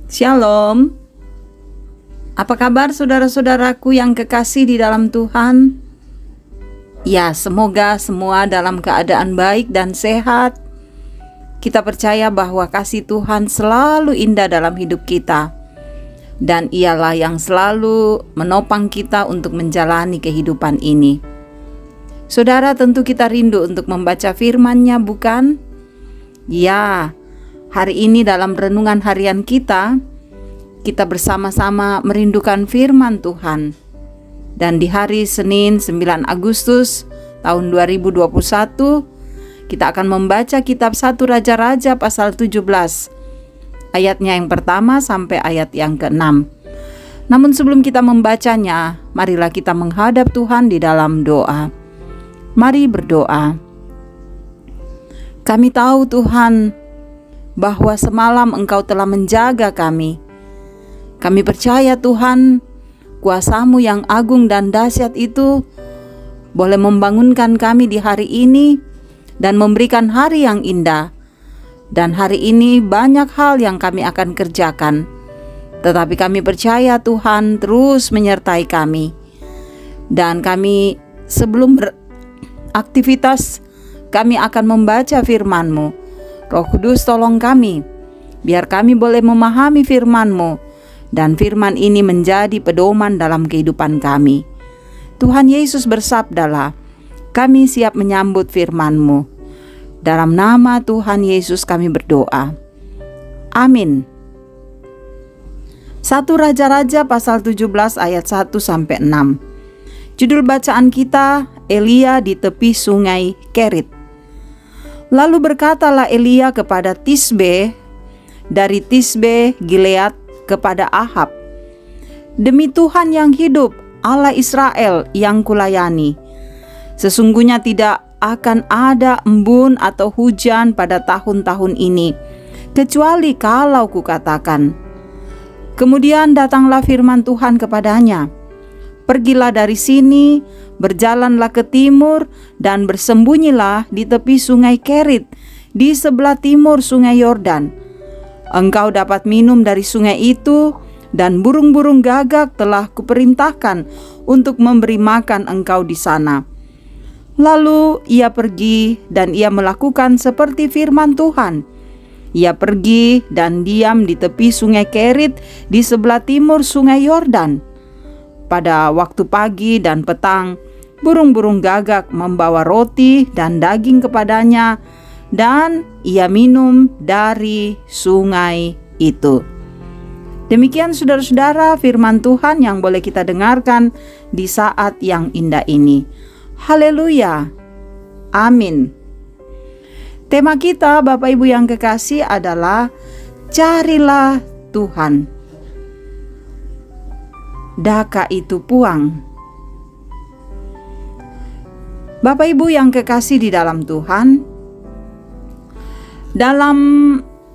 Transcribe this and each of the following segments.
Shalom. Apa kabar saudara-saudaraku yang kekasih di dalam Tuhan? Ya, semoga semua dalam keadaan baik dan sehat. Kita percaya bahwa kasih Tuhan selalu indah dalam hidup kita. Dan ialah yang selalu menopang kita untuk menjalani kehidupan ini. Saudara, tentu kita rindu untuk membaca firman-Nya, bukan? Ya, hari ini dalam renungan harian kita bersama-sama merindukan firman Tuhan. Dan di hari Senin 9 Agustus tahun 2021, kita akan membaca kitab 1 Raja-Raja pasal 17, ayatnya yang pertama sampai ayat yang ke-6. Namun sebelum kita membacanya, marilah kita menghadap Tuhan di dalam doa. Mari berdoa. Kami tahu Tuhan, bahwa semalam Engkau telah menjaga kami. Kami percaya Tuhan, kuasa-Mu yang agung dan dahsyat itu boleh membangunkan kami di hari ini dan memberikan hari yang indah. Dan hari ini banyak hal yang kami akan kerjakan. Tetapi kami percaya Tuhan terus menyertai kami. Dan kami sebelum beraktivitas, kami akan membaca firman-Mu. Roh Kudus tolong kami, biar kami boleh memahami firman-Mu, dan firman ini menjadi pedoman dalam kehidupan kami. Tuhan Yesus bersabdalah, kami siap menyambut firman-Mu. Dalam nama Tuhan Yesus kami berdoa. Amin. 1 Raja-Raja pasal 17 ayat 1-6. Judul bacaan kita, Elia di tepi sungai Kerit. Lalu berkatalah Elia kepada Tisbe, dari Tisbe Gilead kepada Ahab, demi Tuhan yang hidup, Allah Israel yang kulayani, sesungguhnya tidak akan ada embun atau hujan pada tahun-tahun ini, kecuali kalau kukatakan. Kemudian datanglah firman Tuhan kepadanya, pergilah dari sini, berjalanlah ke timur, dan bersembunyilah di tepi sungai Kerit, di sebelah timur sungai Yordan. Engkau dapat minum dari sungai itu, dan burung-burung gagak telah kuperintahkan untuk memberi makan engkau di sana. Lalu ia pergi, dan ia melakukan seperti firman Tuhan. Ia pergi dan diam di tepi sungai Kerit, di sebelah timur sungai Yordan. Pada waktu pagi dan petang, burung-burung gagak membawa roti dan daging kepadanya, dan ia minum dari sungai itu. Demikian saudara-saudara firman Tuhan yang boleh kita dengarkan di saat yang indah ini. Haleluya. Amin. Tema kita, Bapak Ibu yang kekasih, adalah carilah Tuhan. Daka itu puang. Bapak Ibu yang kekasih di dalam Tuhan, dalam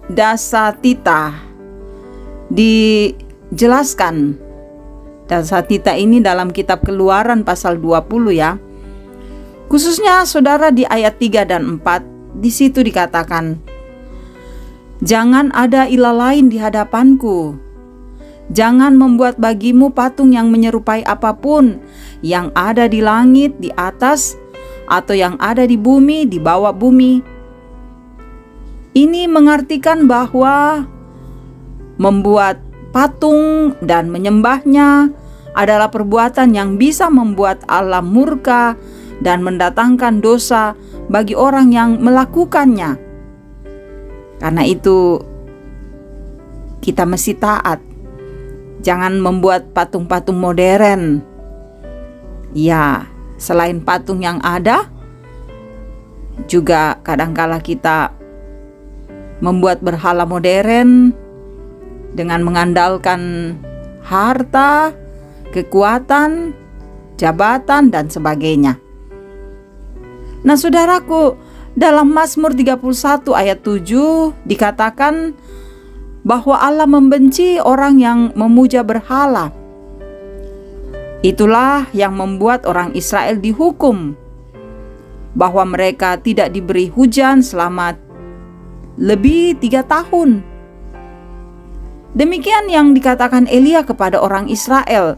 Dasatita dijelaskan, Dasatita ini dalam kitab Keluaran pasal 20 ya. Khususnya saudara di ayat 3 dan 4, di situ dikatakan, jangan ada ilah lain di hadapanku. Jangan membuat bagimu patung yang menyerupai apapun yang ada di langit di atas, atau yang ada di bumi di bawah bumi. Ini mengartikan bahwa membuat patung dan menyembahnya adalah perbuatan yang bisa membuat Allah murka dan mendatangkan dosa bagi orang yang melakukannya. Karena itu kita mesti taat. Jangan membuat patung-patung modern. Ya, selain patung yang ada, juga kadangkala kita membuat berhala modern dengan mengandalkan harta, kekuatan, jabatan, dan sebagainya. Nah saudaraku, dalam Mazmur 31 ayat 7 dikatakan bahwa Allah membenci orang yang memuja berhala. Itulah yang membuat orang Israel dihukum, bahwa mereka tidak diberi hujan selama lebih 3 tahun. Demikian yang dikatakan Elia kepada orang Israel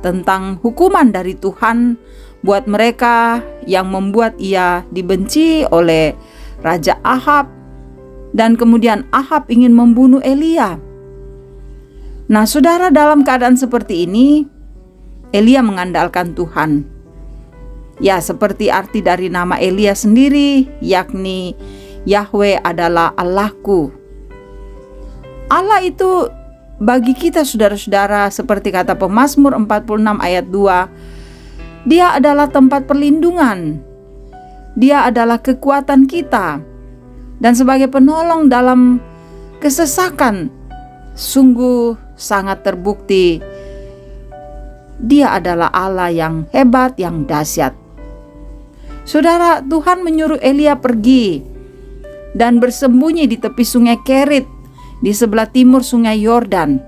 tentang hukuman dari Tuhan buat mereka yang membuat ia dibenci oleh Raja Ahab, dan kemudian Ahab ingin membunuh Elia. Nah, saudara, dalam keadaan seperti ini, Elia mengandalkan Tuhan. Ya, seperti arti dari nama Elia sendiri, yakni Yahweh adalah Allahku. Allah itu bagi kita, saudara-saudara, seperti kata Pemazmur 46 ayat 2, Dia adalah tempat perlindungan. Dia adalah kekuatan kita. Dan sebagai penolong dalam kesesakan, sungguh sangat terbukti Dia adalah Allah yang hebat, yang dahsyat. Saudara, Tuhan menyuruh Elia pergi dan bersembunyi di tepi sungai Kerit, di sebelah timur sungai Yordan.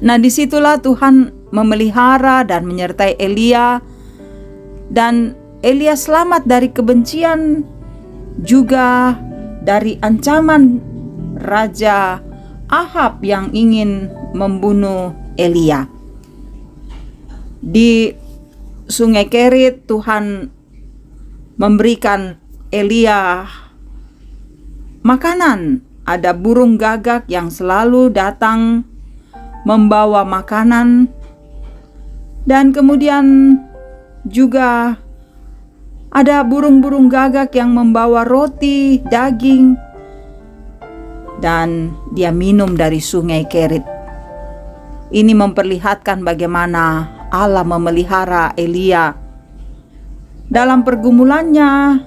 Nah, disitulah Tuhan memelihara dan menyertai Elia, dan Elia selamat dari kebencian, juga dari ancaman Raja Ahab yang ingin membunuh Elia. Di sungai Kerit, Tuhan memberikan Elia makanan. Ada burung gagak yang selalu datang membawa makanan, dan kemudian juga ada burung-burung gagak yang membawa roti, daging, dan dia minum dari sungai Kerit. Ini memperlihatkan bagaimana Allah memelihara Elia dalam pergumulannya,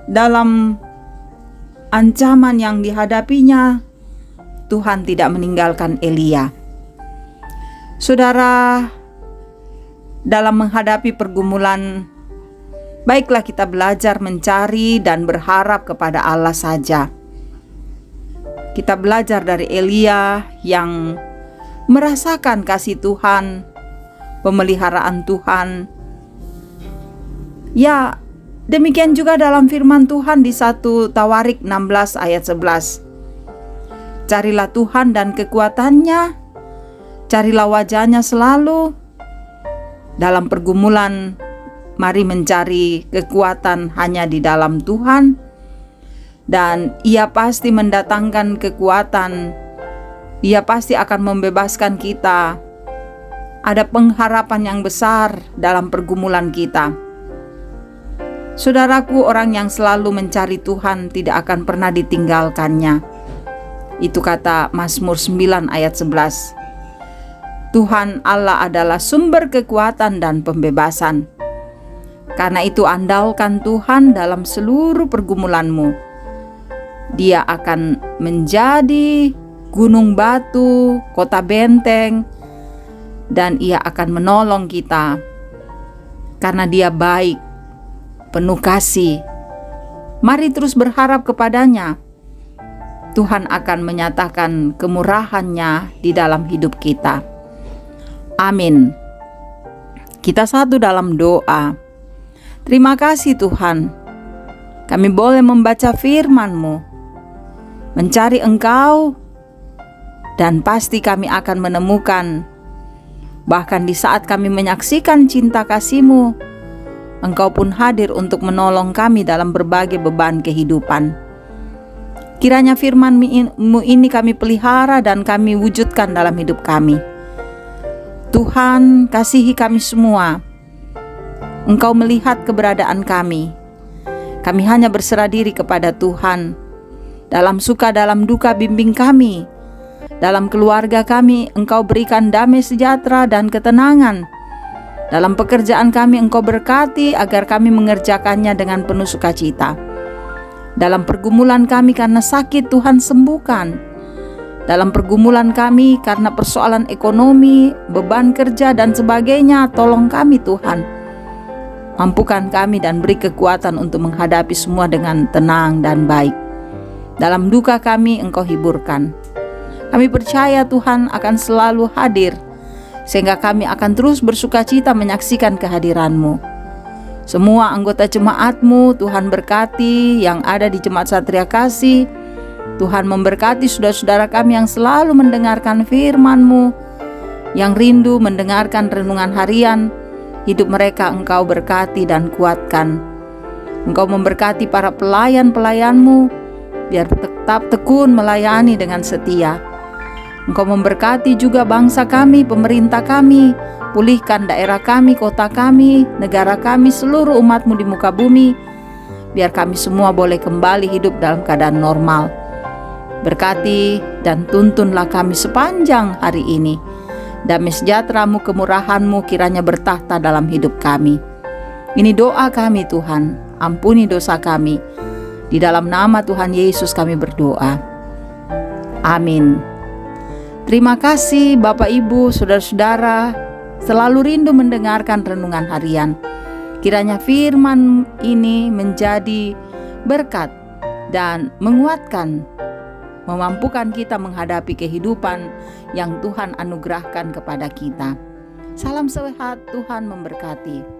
dalam ancaman yang dihadapinya. Tuhan tidak meninggalkan Elia. Saudara, dalam menghadapi pergumulan, baiklah kita belajar mencari dan berharap kepada Allah saja. Kita belajar dari Elia yang merasakan kasih Tuhan, pemeliharaan Tuhan. Ya, demikian juga dalam firman Tuhan di 1 Tawarik 16 ayat 11. Carilah Tuhan dan kekuatannya, carilah wajahnya selalu. Dalam pergumulan, mari mencari kekuatan hanya di dalam Tuhan, dan Ia pasti mendatangkan kekuatan. Ia pasti akan membebaskan kita. Ada pengharapan yang besar dalam pergumulan kita. Saudaraku, orang yang selalu mencari Tuhan tidak akan pernah ditinggalkannya. Itu kata Mazmur 9 ayat 11. Tuhan Allah adalah sumber kekuatan dan pembebasan. Karena itu andalkan Tuhan dalam seluruh pergumulanmu. Dia akan menjadi gunung batu, kota benteng, dan Ia akan menolong kita. Karena Dia baik, penuh kasih. Mari terus berharap kepadanya. Tuhan akan menyatakan kemurahan-Nya di dalam hidup kita. Amin. Kita satu dalam doa. Terima kasih Tuhan, kami boleh membaca firman-Mu, mencari Engkau, dan pasti kami akan menemukan. Bahkan di saat kami menyaksikan cinta kasih-Mu, Engkau pun hadir untuk menolong kami dalam berbagai beban kehidupan. Kiranya firman-Mu ini kami pelihara dan kami wujudkan dalam hidup kami. Tuhan, kasihi kami semua. Engkau melihat keberadaan kami. Kami hanya berserah diri kepada Tuhan. Dalam suka, dalam duka, bimbing kami. Dalam keluarga kami, Engkau berikan damai sejahtera dan ketenangan. Dalam pekerjaan kami, Engkau berkati agar kami mengerjakannya dengan penuh sukacita. Dalam pergumulan kami karena sakit, Tuhan sembuhkan. Dalam pergumulan kami karena persoalan ekonomi, beban kerja dan sebagainya, tolong kami Tuhan. Mampukan kami dan beri kekuatan untuk menghadapi semua dengan tenang dan baik. Dalam duka kami Engkau hiburkan. Kami percaya Tuhan akan selalu hadir, sehingga kami akan terus bersukacita menyaksikan kehadiran-Mu. Semua anggota jemaat-Mu Tuhan berkati, yang ada di Jemaat Satria Kasih, Tuhan memberkati saudara-saudara kami yang selalu mendengarkan firman-Mu, yang rindu mendengarkan renungan harian. Hidup mereka Engkau berkati dan kuatkan. Engkau memberkati para pelayan-pelayan-Mu, biar tetap tekun melayani dengan setia. Engkau memberkati juga bangsa kami, pemerintah kami. Pulihkan daerah kami, kota kami, negara kami, seluruh umat-Mu di muka bumi, biar kami semua boleh kembali hidup dalam keadaan normal. Berkati dan tuntunlah kami sepanjang hari ini. Damai sejahtera-Mu, kemurahan-Mu kiranya bertahta dalam hidup kami. Ini doa kami Tuhan, ampuni dosa kami. Di dalam nama Tuhan Yesus kami berdoa. Amin. Terima kasih Bapak Ibu, saudara-saudara, selalu rindu mendengarkan renungan harian. Kiranya firman ini menjadi berkat dan menguatkan, memampukan kita menghadapi kehidupan yang Tuhan anugerahkan kepada kita. Salam sehat, Tuhan memberkati.